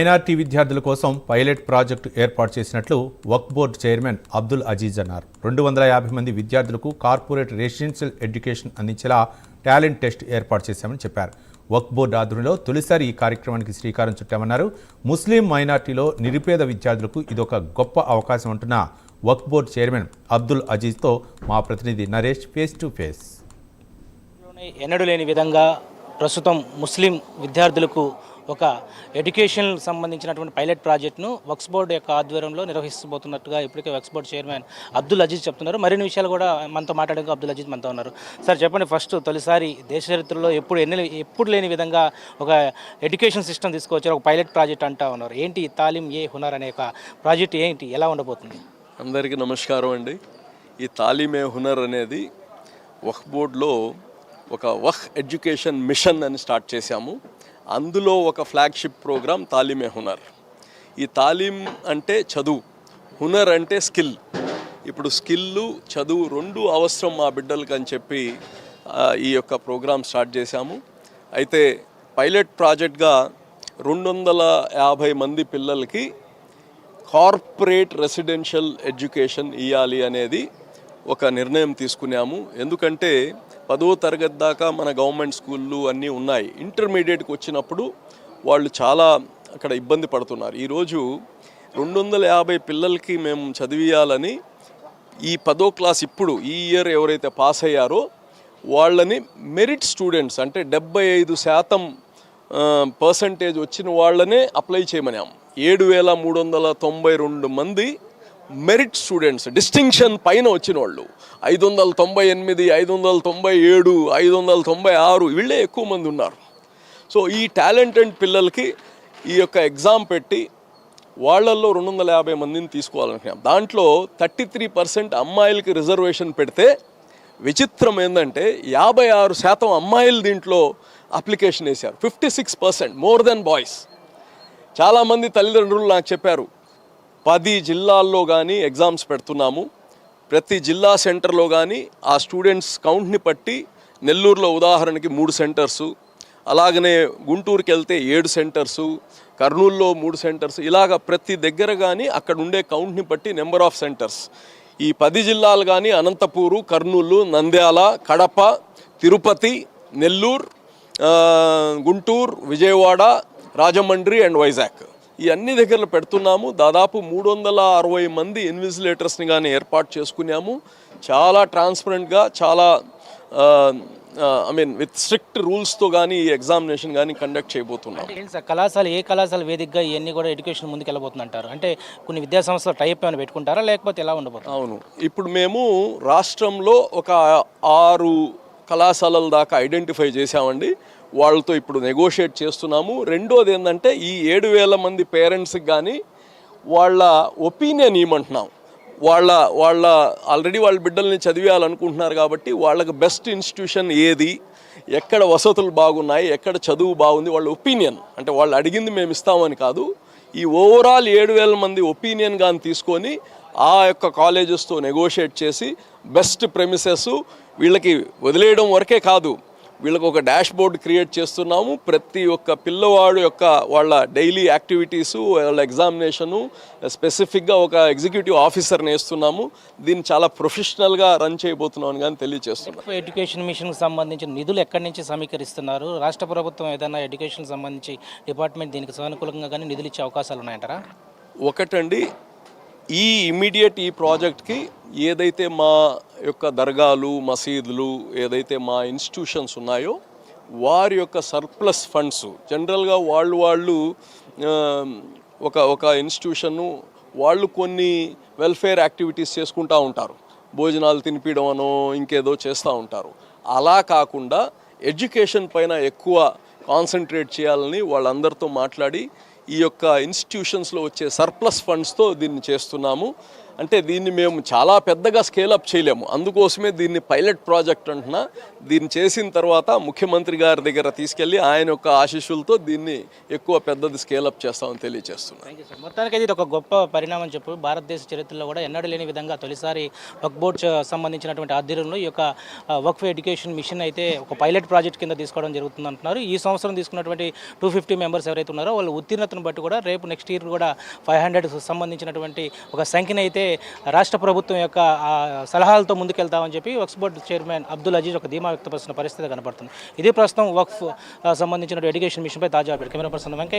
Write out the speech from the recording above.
Minority విద్యార్థుల కోసం pilot project ఏర్పాటు చేసినట్లు వక్ఫ్ బోర్డు చైర్మన్ అబ్దుల్ అజీజ్ అన్నారు. 250 మంది విద్యార్థులకు కార్పొరేట్ రెసిడెన్షియల్ ఎడ్యుకేషన్ అందించేలా టాలెంట్ టెస్ట్ ఏర్పాటు చేశామని చెప్పారు. వక్ఫ్ బోర్డు ఆధ్వర్యంలో తొలిసారి ఈ కార్యక్రమానికి శ్రీకారం చుట్టామన్నారు. ముస్లిం మైనార్టీలో నిరుపేద విద్యార్థులకు ఇదొక గొప్ప అవకాశం అంటున్న వక్ఫ్ బోర్డు చైర్మన్ అబ్దుల్ అజీజ్తో మా ప్రతినిధి నరేష్ ఫేస్ టు ఫేస్. ఎన్నడూ లేని విధంగా ప్రస్తుతం ముస్లిం విద్యార్థులకు ఒక ఎడ్యుకేషన్ సంబంధించినటువంటి పైలట్ ప్రాజెక్టును వక్ఫ్ బోర్డు యొక్క ఆధ్వర్యంలో నిర్వహిస్తబోతున్నట్టుగా ఇప్పటికే వక్ఫ్ బోర్డు చైర్మన్ అబ్దుల్ అజీజ్ చెప్తున్నారు. మరిన్ని విషయాలు కూడా మనతో మాట్లాడడానికి అబ్దుల్ అజీజ్ మనతో ఉన్నారు. సార్ చెప్పండి, ఫస్ట్ తొలిసారి దేశ చరిత్రలో ఎప్పుడు లేని విధంగా ఒక ఎడ్యుకేషన్ సిస్టమ్ తీసుకొచ్చారు, ఒక పైలట్ ప్రాజెక్ట్ అంటా ఉన్నారు. ఏంటి తాలీం ఏ హునర్ అనే ఒక ప్రాజెక్ట్ ఏంటి, ఎలా ఉండబోతుంది? అందరికీ నమస్కారం అండి. ఈ తాలీం ఏ హునర్ అనేది వక్ఫ్ బోర్డులో ఒక వక్ఫ్ ఎడ్యుకేషన్ మిషన్ అని స్టార్ట్ చేశాము. అందులో ఒక ఫ్లాగ్షిప్ ప్రోగ్రాం తాలీం ఏ హునర్. ఈ తాలీం అంటే చదువు, హునర్ అంటే స్కిల్. ఇప్పుడు స్కిల్లు చదువు రెండు అవసరం మా బిడ్డలకి అని చెప్పి ఈ యొక్క ప్రోగ్రాం స్టార్ట్ చేశాము. అయితే పైలట్ ప్రాజెక్ట్గా 250 మంది పిల్లలకి కార్పొరేట్ రెసిడెన్షియల్ ఎడ్యుకేషన్ ఇవ్వాలి అనేది ఒక నిర్ణయం తీసుకున్నాము. ఎందుకంటే 10వ తరగతి దాకా మన గవర్నమెంట్ స్కూళ్ళు అన్నీ ఉన్నాయి. ఇంటర్మీడియట్కి వచ్చినప్పుడు వాళ్ళు చాలా అక్కడ ఇబ్బంది పడుతున్నారు. ఈరోజు 250 పిల్లలకి మేము చదివియాలని ఈ 10వ క్లాస్ ఇప్పుడు ఈ ఇయర్ ఎవరైతే పాస్ అయ్యారో వాళ్ళని మెరిట్ స్టూడెంట్స్ అంటే 75% వచ్చిన వాళ్ళనే అప్లై చేయమన్నాము. 7392 మంది మెరిట్ స్టూడెంట్స్, డిస్టింక్షన్ పైన వచ్చిన వాళ్ళు 598, 597, 596 వీళ్ళే ఎక్కువ మంది ఉన్నారు. సో ఈ టాలెంటెడ్ పిల్లలకి ఈ యొక్క ఎగ్జామ్ పెట్టి వాళ్ళల్లో 250 మందిని తీసుకోవాలనుకున్నాం. దాంట్లో 33% అమ్మాయిలకి రిజర్వేషన్ పెడితే విచిత్రం ఏంటంటే 56% అమ్మాయిలు దీంట్లో అప్లికేషన్ వేశారు. 56% మోర్ దెన్ బాయ్స్. చాలామంది తల్లిదండ్రులు నాకు చెప్పారు, 10 జిల్లాల్లో కానీ ఎగ్జామ్స్ పెడుతున్నాము. ప్రతి జిల్లా సెంటర్లో కానీ ఆ స్టూడెంట్స్ కౌంట్ని బట్టి నెల్లూరులో ఉదాహరణకి 3 సెంటర్సు, అలాగనే గుంటూరుకి వెళ్తే 7 సెంటర్సు, కర్నూలులో 3 సెంటర్స్, ఇలాగ ప్రతి దగ్గర కానీ అక్కడ ఉండే కౌంట్ని బట్టి నెంబర్ ఆఫ్ సెంటర్స్. ఈ 10 జిల్లాలు కానీ అనంతపూరు, కర్నూలు, నంద్యాల, కడప, తిరుపతి, నెల్లూరు, గుంటూరు, విజయవాడ, రాజమండ్రి అండ్ వైజాగ్ ఈ అన్ని దగ్గరలో పెడుతున్నాము. దాదాపు 360 మంది ఇన్విజిలేటర్స్ని కానీ ఏర్పాటు చేసుకున్నాము. చాలా ట్రాన్స్పరెంట్గా, చాలా విత్ స్ట్రిక్ట్ రూల్స్తో కానీ ఈ ఎగ్జామినేషన్ కానీ కండక్ట్ చేయబోతున్నాం. ఏ కళాశాల వేదికగా ఇవన్నీ కూడా ఎడ్యుకేషన్ ముందుకు వెళ్ళబోతుంది అంటారు? అంటే కొన్ని విద్యా సంస్థలు టైప్ ఏమైనా పెట్టుకుంటారా, లేకపోతే ఎలా ఉండబోతుంది? అవును, ఇప్పుడు మేము రాష్ట్రంలో ఒక 6 కళాశాలల దాకా ఐడెంటిఫై చేశామండి. వాళ్ళతో ఇప్పుడు నెగోషియేట్ చేస్తున్నాము. రెండోది ఏంటంటే ఈ 7000 మంది పేరెంట్స్కి కానీ వాళ్ళ ఒపీనియన్ ఇవ్వమంటున్నాం. వాళ్ళ ఆల్రెడీ వాళ్ళ బిడ్డల్ని చదివేయాలనుకుంటున్నారు కాబట్టి వాళ్ళకి బెస్ట్ ఇన్స్టిట్యూషన్ ఏది, ఎక్కడ వసతులు బాగున్నాయి, ఎక్కడ చదువు బాగుంది, వాళ్ళ ఒపీనియన్. అంటే వాళ్ళు అడిగింది మేము ఇస్తామని కాదు, ఈ ఓవరాల్ 7000 మంది ఒపీనియన్ కానీ తీసుకొని ఆ యొక్క కాలేజెస్తో నెగోషియేట్ చేసి బెస్ట్ ప్రెమిసెస్ వీళ్ళకి వదిలేయడం వరకే కాదు, వీళ్ళకి ఒక డాష్ బోర్డ్ క్రియేట్ చేస్తున్నాము. ప్రతి ఒక్క పిల్లవాడు యొక్క వాళ్ళ డైలీ యాక్టివిటీసు, వాళ్ళ ఎగ్జామినేషను, స్పెసిఫిక్గా ఒక ఎగ్జిక్యూటివ్ ఆఫీసర్ని వేస్తున్నాము. దీన్ని చాలా ప్రొఫెషనల్గా రన్ చేయబోతున్నామని కానీ తెలియజేస్తున్నాం. ఎడ్యుకేషన్ మిషన్కి సంబంధించిన నిధులు ఎక్కడి నుంచి సమీకరిస్తున్నారు? రాష్ట్ర ప్రభుత్వం ఏదైనా ఎడ్యుకేషన్ సంబంధించి డిపార్ట్మెంట్ దీనికి సానుకూలంగా కానీ నిధులు ఇచ్చే అవకాశాలు ఉన్నాయంటారా? ఒకటండి, ఈ ఇమ్మీడియట్ ఈ ప్రాజెక్ట్కి ఏదైతే మా యొక్క దర్గాలు, మసీదులు, ఏదైతే మా ఇన్స్టిట్యూషన్స్ ఉన్నాయో వారి యొక్క సర్ప్లస్ ఫండ్స్ జనరల్గా వాళ్ళు ఒక ఇన్స్టిట్యూషను వాళ్ళు కొన్ని వెల్ఫేర్ యాక్టివిటీస్ చేసుకుంటూ ఉంటారు, భోజనాలు తినిపించడమనో ఇంకేదో చేస్తూ ఉంటారు. అలా కాకుండా ఎడ్యుకేషన్ పైన ఎక్కువ కాన్సన్ట్రేట్ చేయాలని వాళ్ళందరితో మాట్లాడి ఈ యొక్క ఇన్స్టిట్యూషన్స్లో వచ్చే సర్ప్లస్ ఫండ్స్తో దీన్ని చేస్తున్నాము. అంటే దీన్ని మేము చాలా పెద్దగా స్కేలప్ చేయలేము, అందుకోసమే దీన్ని పైలట్ ప్రాజెక్ట్ అంటున్నా. దీన్ని చేసిన తర్వాత ముఖ్యమంత్రి గారి దగ్గర తీసుకెళ్ళి ఆయన యొక్క ఆశీస్సులతో దీన్ని ఎక్కువ పెద్దది స్కేలప్ చేస్తామని తెలియజేస్తున్నాను. Thank you sir. మొత్తానికైతే ఇది ఒక గొప్ప పరిణామం చెప్పు. భారతదేశ చరిత్రలో కూడా ఎన్నడూ లేని విధంగా తొలిసారి వక్ఫ్ బోర్డ్ సంబంధించినటువంటి ఆధ్వర్యంలో ఈ యొక్క వక్ఫ్ ఎడ్యుకేషన్ మిషన్ అయితే ఒక పైలట్ ప్రాజెక్ట్ కింద తీసుకోవడం జరుగుతుంది అంటున్నారు. ఈ సంవత్సరం తీసుకున్నటువంటి 250 మెంబర్స్ ఎవరైతే ఉన్నారో వాళ్ళు ఉత్తీర్ణతను బట్టి కూడా రేపు నెక్స్ట్ ఇయర్ కూడా 500 సంబంధించినటువంటి ఒక సంఖ్యను అయితే రాష్ట్ర ప్రభుత్వం యొక్క సలహాలతో ముందుకెళ్తామని చెప్పి వక్ఫ్ బోర్డు చైర్మన్ అబ్దుల్ అజీజ్ ఒక ధీమా వ్యక్తపరుస్తున్న పరిస్థితి కనపడుతుంది. ఇదే ప్రస్తుతం వక్ఫ్ సంబంధించిన ఎడ్యుకేషన్ మిషన్పై తాజా అప్డేట్. Camera person Venkaiah.